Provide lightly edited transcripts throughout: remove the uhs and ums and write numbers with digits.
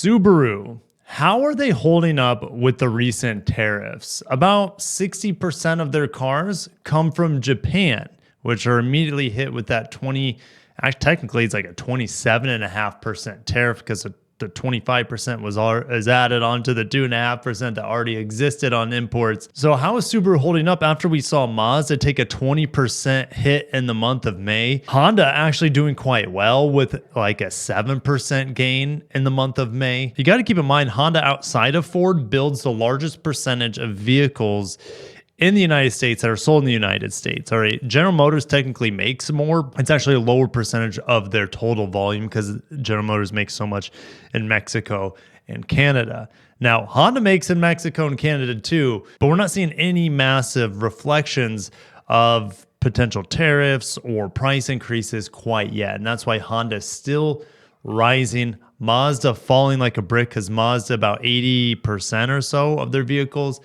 Subaru, how are they holding up with the recent tariffs? About 60% of their cars come from Japan, which are immediately hit with that technically it's like a 27.5% tariff because the 25% is added onto the 2.5% that already existed on imports. So how is Subaru holding up after we saw Mazda take a 20% hit in the month of May? Honda actually doing quite well with like a 7% gain in the month of May. You got to keep in mind, Honda outside of Ford builds the largest percentage of vehicles in the United States that are sold in the United States. All right. General Motors technically makes more. It's actually a lower percentage of their total volume because General Motors makes so much in Mexico and Canada. Now, Honda makes in Mexico and Canada too, but we're not seeing any massive reflections of potential tariffs or price increases quite yet. And that's why Honda is still rising. Mazda falling like a brick because Mazda, about 80% or so of their vehicles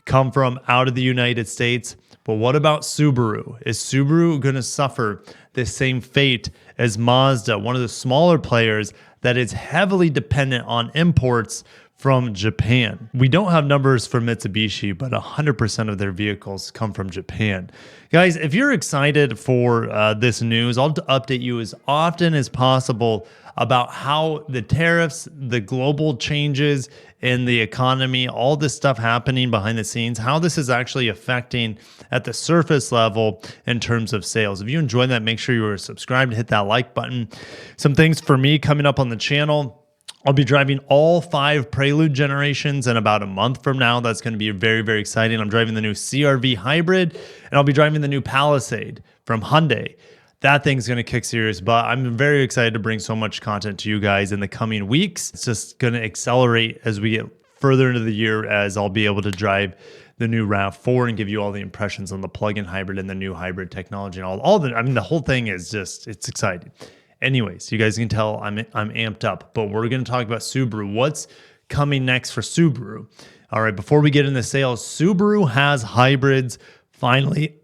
come from out of the United States. But what about Subaru? Is Subaru going to suffer the same fate as Mazda, one of the smaller players that is heavily dependent on imports from Japan? We don't have numbers for Mitsubishi, but 100% of their vehicles come from Japan. Guys, if you're excited for this news, I'll update you as often as possible about how the tariffs, the global changes in the economy, all this stuff happening behind the scenes, how this is actually affecting at the surface level in terms of sales. If you enjoyed that, make sure you are subscribed, hit that like button. Some things for me coming up on the channel. I'll be driving all 5 Prelude generations in about a month from now. That's going to be very, very exciting. I'm driving the new CR-V Hybrid, and I'll be driving the new Palisade from Hyundai. That thing's going to kick serious butt. I'm very excited to bring so much content to you guys in the coming weeks. It's just going to accelerate as we get further into the year, as I'll be able to drive the new RAV4 and give you all the impressions on the plug-in hybrid and the new hybrid technology and the whole thing is just, it's exciting. Anyways, you guys can tell I'm amped up, but we're going to talk about Subaru. What's coming next for Subaru? All right, before we get into sales, Subaru has hybrids finally,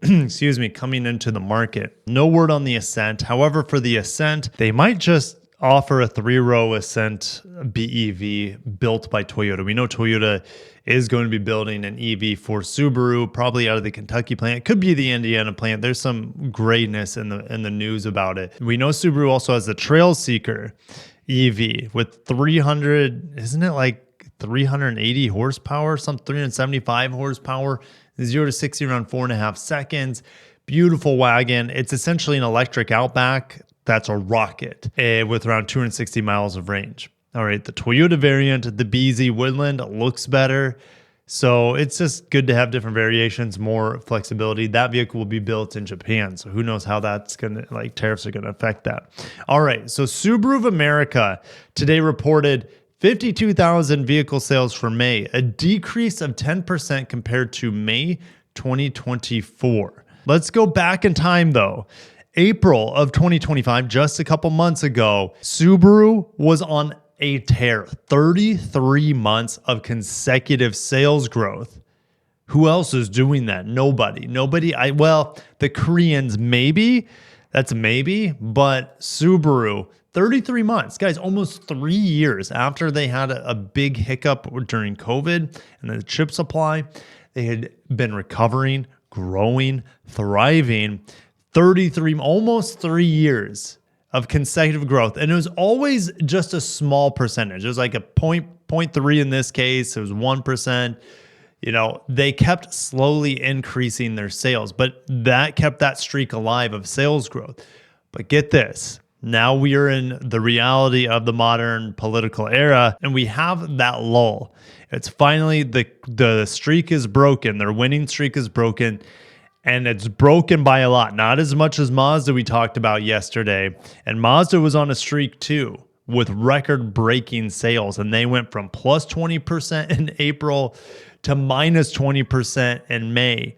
coming into the market. No word on the Ascent. However, for the Ascent, they might just offer a 3-row Ascent BEV built by Toyota. We know Toyota is going to be building an EV for Subaru, probably out of the Kentucky plant. It could be the Indiana plant. There's some grayness in the news about it. We know Subaru also has the Trail Seeker EV with 380 horsepower, some 375 horsepower, 0 to 60 around 4.5 seconds. Beautiful wagon. It's essentially an electric Outback that's a rocket with around 260 miles of range. All right, the Toyota variant, the BZ Woodland, looks better. So it's just good to have different variations, more flexibility. That vehicle will be built in Japan. So who knows how that's going to, tariffs are going to affect that. All right, so Subaru of America today reported 52,000 vehicle sales for May, a decrease of 10% compared to May 2024. Let's go back in time though. April of 2025, just a couple months ago, Subaru was on a tear. 33 months of consecutive sales growth. Who else is doing that? Nobody. Well, the Koreans maybe. That's maybe, but Subaru, 33 months. Guys, almost 3 years after they had a big hiccup during COVID and the chip supply, they had been recovering, growing, thriving. Almost 3 years of consecutive growth. And it was always just a small percentage. It was like a 0.3 in this case. It was 1%. They kept slowly increasing their sales, but that kept that streak alive of sales growth. But get this. Now we are in the reality of the modern political era, and we have that lull. It's finally the streak is broken. Their winning streak is broken, and it's broken by a lot. Not as much as Mazda we talked about yesterday. And Mazda was on a streak too with record-breaking sales, and they went from plus 20% in April to minus 20% in May.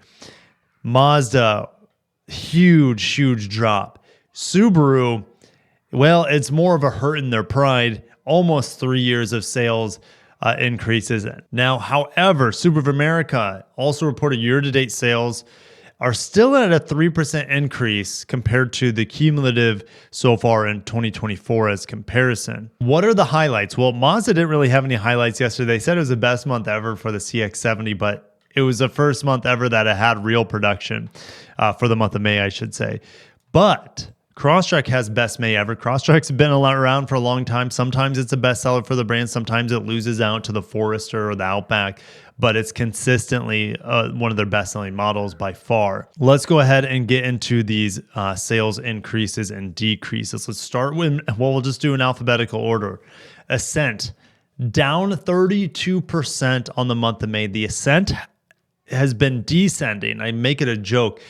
Mazda, huge drop. Subaru, well, it's more of a hurt in their pride. Almost 3 years of sales increases. Now, however, Subaru of America also reported year-to-date sales are still at a 3% increase compared to the cumulative so far in 2024 as comparison. What are the highlights? Well, Mazda didn't really have any highlights yesterday. They said it was the best month ever for the CX-70, but it was the first month ever that it had real production for the month of May, I should say. But Crosstrek has best May ever. Crosstrek's been around for a long time. Sometimes it's a bestseller for the brand. Sometimes it loses out to the Forester or the Outback, but it's consistently one of their best-selling models by far. Let's go ahead and get into these sales increases and decreases. Let's start with, well, we'll just do an alphabetical order. Ascent, down 32% on the month of May. The Ascent has been descending. I make it a joke.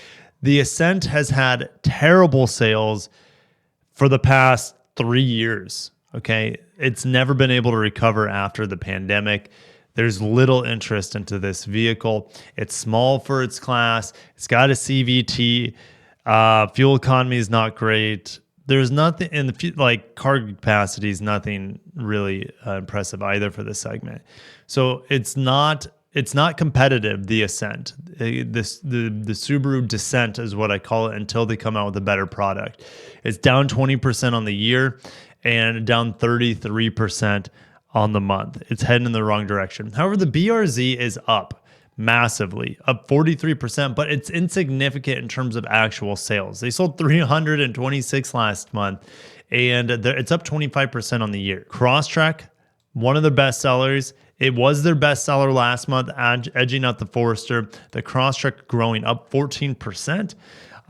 The Ascent has had terrible sales for the past 3 years, okay? It's never been able to recover after the pandemic. There's little interest into this vehicle. It's small for its class. It's got a CVT. Fuel economy is not great. There's nothing in the like cargo capacity is nothing really impressive either for this segment. So it's not competitive, the Ascent. The Subaru Descent is what I call it until they come out with a better product. It's down 20% on the year and down 33% on the month. It's heading in the wrong direction. However, the BRZ is up massively, up 43%, but it's insignificant in terms of actual sales. They sold 326 last month, and it's up 25% on the year. Crosstrek, one of the best sellers. It was their best seller last month, edging out the Forester. The Crosstrek growing up 14%.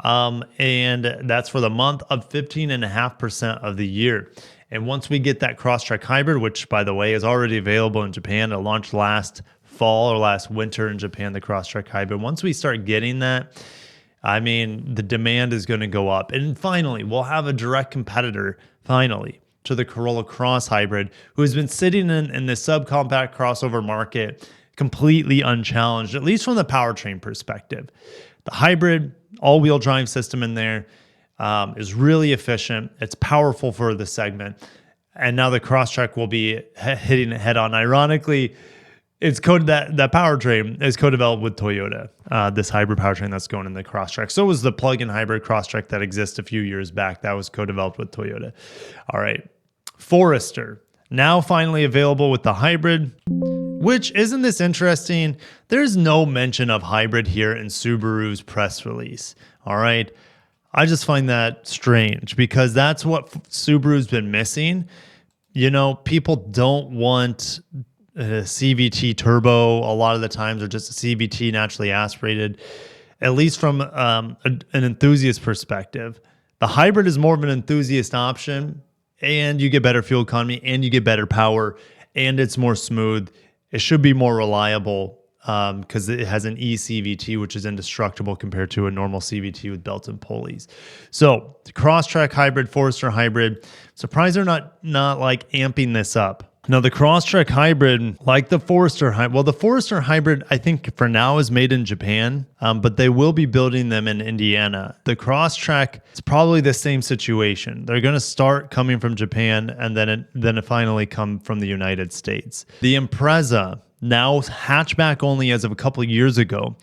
And that's for the month, up 15.5% of the year. And once we get that Crosstrek Hybrid, which, by the way, is already available in Japan, it launched last fall or last winter in Japan, the Crosstrek Hybrid. Once we start getting that, I mean, the demand is going to go up. And finally, we'll have a direct competitor, finally, to the Corolla Cross Hybrid, who has been sitting in the subcompact crossover market completely unchallenged, at least from the powertrain perspective. The hybrid all-wheel drive system in there is really efficient. It's powerful for the segment. And now the Crosstrek will be hitting it head on. Ironically, it's that powertrain is co-developed with Toyota, this hybrid powertrain that's going in the Crosstrek. So was the plug-in hybrid Crosstrek that exists a few years back. That was co-developed with Toyota. All right. Forester, now finally available with the hybrid, which isn't this interesting? There's no mention of hybrid here in Subaru's press release. All right. I just find that strange because that's what Subaru's been missing. You know, people don't want a CVT turbo a lot of the times, or just a CVT naturally aspirated, at least from an enthusiast perspective. The hybrid is more of an enthusiast option, and you get better fuel economy, and you get better power, and it's more smooth. It should be more reliable because it has an eCVT, which is indestructible compared to a normal CVT with belts and pulleys. So the Crosstrek Hybrid, Forester Hybrid, surprised they're not like amping this up. Now, the Crosstrek Hybrid, like the Forester Hybrid, well, the Forester Hybrid, I think for now is made in Japan, but they will be building them in Indiana. The Crosstrek, it's probably the same situation. They're going to start coming from Japan, and then it finally come from the United States. The Impreza, now hatchback only as of a couple of years ago,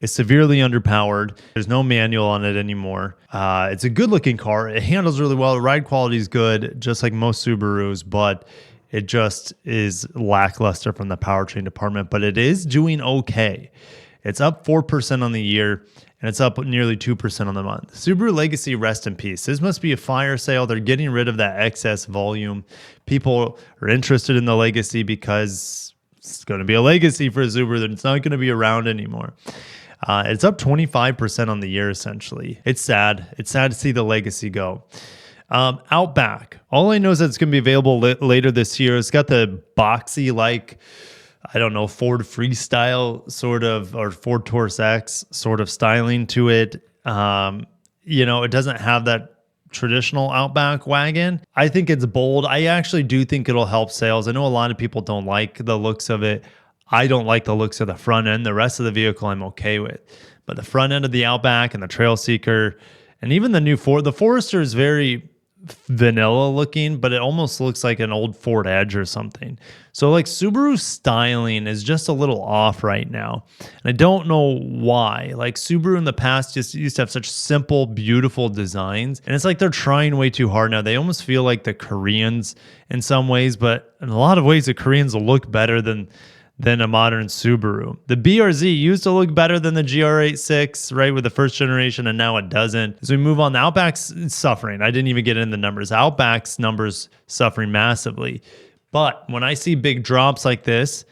is severely underpowered. There's no manual on it anymore. It's a good-looking car. It handles really well. The ride quality is good, just like most Subarus, but it just is lackluster from the powertrain department, but it is doing okay. It's up 4% on the year, and it's up nearly 2% on the month. Subaru Legacy, rest in peace. This must be a fire sale. They're getting rid of that excess volume. People are interested in the Legacy because it's going to be a legacy for Subaru that it's not going to be around anymore. It's up 25% on the year, essentially. It's sad. It's sad to see the Legacy go. Outback. All I know is that it's going to be available later this year. It's got the boxy, like, I don't know, Ford Freestyle sort of, or Ford Taurus X sort of styling to it. You know, it doesn't have that traditional Outback wagon. I think it's bold. I actually do think it'll help sales. I know a lot of people don't like the looks of it. I don't like the looks of the front end. The rest of the vehicle I'm okay with. But the front end of the Outback and the Trail Seeker, and even the new Ford, the Forester is very vanilla looking, but it almost looks like an old Ford Edge or something. So like Subaru styling is just a little off right now. And I don't know why. Like Subaru in the past just used to have such simple, beautiful designs. And it's like they're trying way too hard now. They almost feel like the Koreans in some ways, but in a lot of ways, the Koreans will look better than a modern Subaru. The BRZ used to look better than the GR86, right, with the first generation, and now it doesn't. As we move on, the Outback's suffering. I didn't even get into the numbers. Outback's numbers suffering massively. But when I see big drops like this,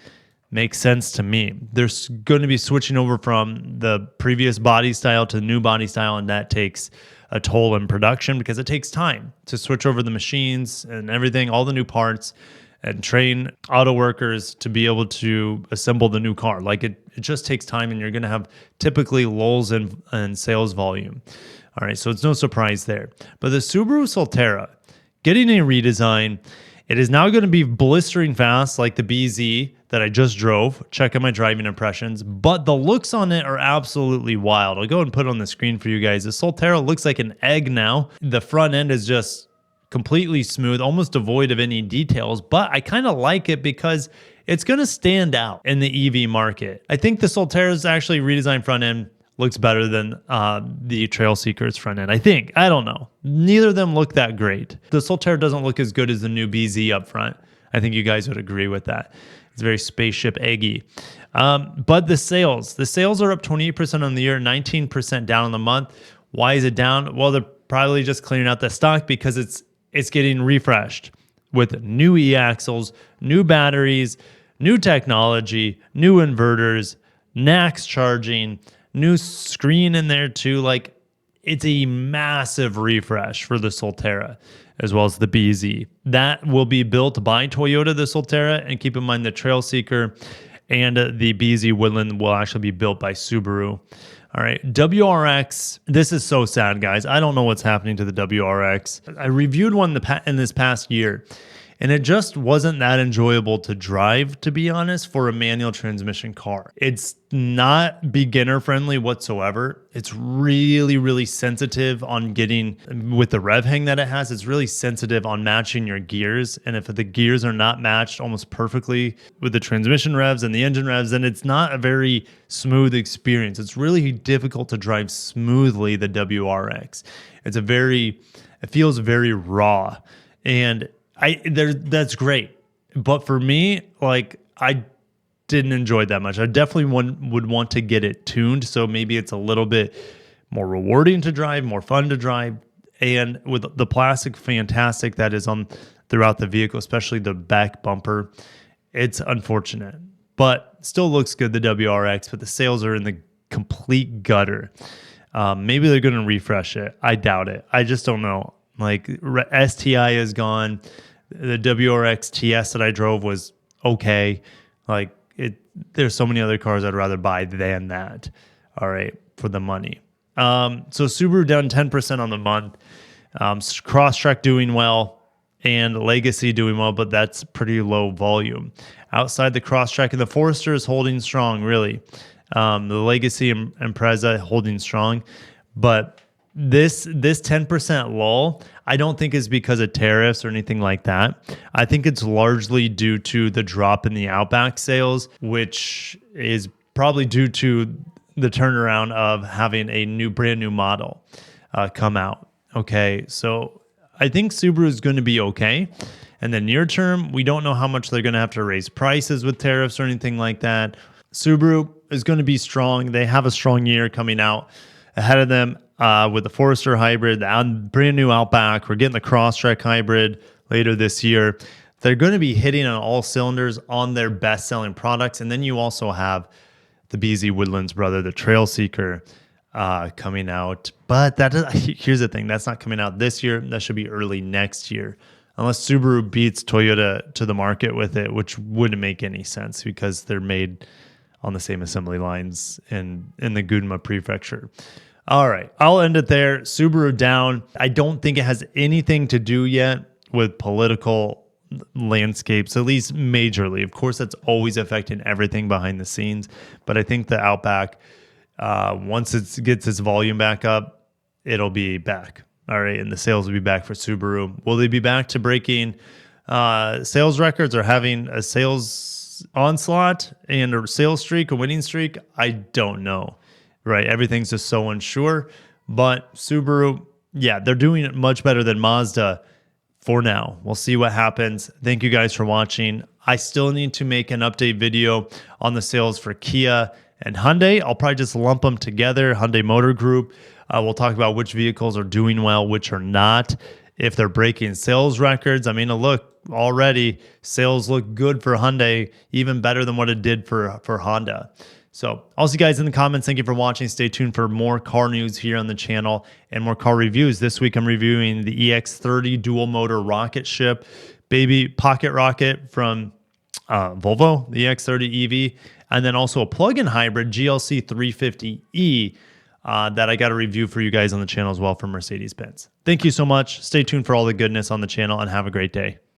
makes sense to me. They're going to be switching over from the previous body style to the new body style, and that takes a toll in production because it takes time to switch over the machines and everything, all the new parts, and train auto workers to be able to assemble the new car. Like it just takes time, and you're going to have typically lulls in sales volume. All right, so it's no surprise there. But the Subaru Solterra getting a redesign. It is now going to be blistering fast like the BZ that I just drove. Check out my driving impressions. But the looks on it are absolutely wild. I'll go ahead and put it on the screen for you guys. The Solterra looks like an egg now. The front end is just completely smooth, almost devoid of any details, but I kind of like it because it's going to stand out in the EV market. I think the Solterra's actually redesigned front end looks better than the Trail Seeker's front end. I don't know. Neither of them look that great. The Solterra doesn't look as good as the new BZ up front. I think you guys would agree with that. It's very spaceship eggy. But the sales are up 28% on the year, 19% down on the month. Why is it down? Well, they're probably just clearing out the stock because it's getting refreshed with new e-axles, new batteries, new technology, new inverters, NACS charging, new screen in there too. Like it's a massive refresh for the Solterra as well as the BZ. That will be built by Toyota, the Solterra, and keep in mind the Trail Seeker and the BZ Woodland will actually be built by Subaru. All right, WRX. This is so sad, guys. I don't know what's happening to the WRX. I reviewed one in this past year, and it just wasn't that enjoyable to drive, to be honest, for a manual transmission car. It's not beginner friendly whatsoever. It's really, really sensitive on getting, with the rev hang that it has, it's really sensitive on matching your gears. And if the gears are not matched almost perfectly with the transmission revs and the engine revs, then it's not a very smooth experience. It's really difficult to drive smoothly the WRX. It feels very raw. And that's great. But for me, like I didn't enjoy it that much. I definitely would want to get it tuned. So maybe it's a little bit more rewarding to drive, more fun to drive. And with the plastic fantastic that is on throughout the vehicle, especially the back bumper, it's unfortunate. But still looks good, the WRX, but the sales are in the complete gutter. Maybe they're going to refresh it. I doubt it. I just don't know. Like STI is gone. The WRX TS that I drove was okay. Like there's so many other cars I'd rather buy than that. All right, for the money. So Subaru down 10% on the month. Crosstrek doing well and Legacy doing well, but that's pretty low volume. Outside the Crosstrek, and the Forester is holding strong, really. The Legacy and Impreza holding strong, but this 10% lull, I don't think is because of tariffs or anything like that. I think it's largely due to the drop in the Outback sales, which is probably due to the turnaround of having a brand new model come out. Okay, so I think Subaru is going to be okay. And the near term, we don't know how much they're going to have to raise prices with tariffs or anything like that. Subaru is going to be strong. They have a strong year coming out ahead of them. With the Forester hybrid, the brand new Outback, we're getting the Crosstrek hybrid later this year. They're going to be hitting on all cylinders on their best-selling products. And then you also have the BZ Woodlands brother, the Trail Seeker, coming out. But here's the thing. That's not coming out this year. That should be early next year. Unless Subaru beats Toyota to the market with it, which wouldn't make any sense because they're made on the same assembly lines in the Gunma prefecture. All right, I'll end it there. Subaru down. I don't think it has anything to do yet with political landscapes, at least majorly. Of course, that's always affecting everything behind the scenes. But I think the Outback, once it gets its volume back up, it'll be back. All right, and the sales will be back for Subaru. Will they be back to breaking sales records or having a sales onslaught and a sales streak, a winning streak? I don't know, right? Everything's just so unsure. But Subaru, yeah, they're doing it much better than Mazda for now. We'll see what happens. Thank you guys for watching. I still need to make an update video on the sales for Kia and Hyundai. I'll probably just lump them together, Hyundai Motor Group. We'll talk about which vehicles are doing well, which are not. If they're breaking sales records, I mean, look, already sales look good for Hyundai, even better than what it did for Honda. So I'll see you guys in the comments. Thank you for watching. Stay tuned for more car news here on the channel and more car reviews. This week I'm reviewing the EX30 dual motor rocket ship, baby pocket rocket from Volvo, the EX30 EV, and then also a plug-in hybrid GLC 350E that I got a review for you guys on the channel as well from Mercedes-Benz. Thank you so much. Stay tuned for all the goodness on the channel and have a great day.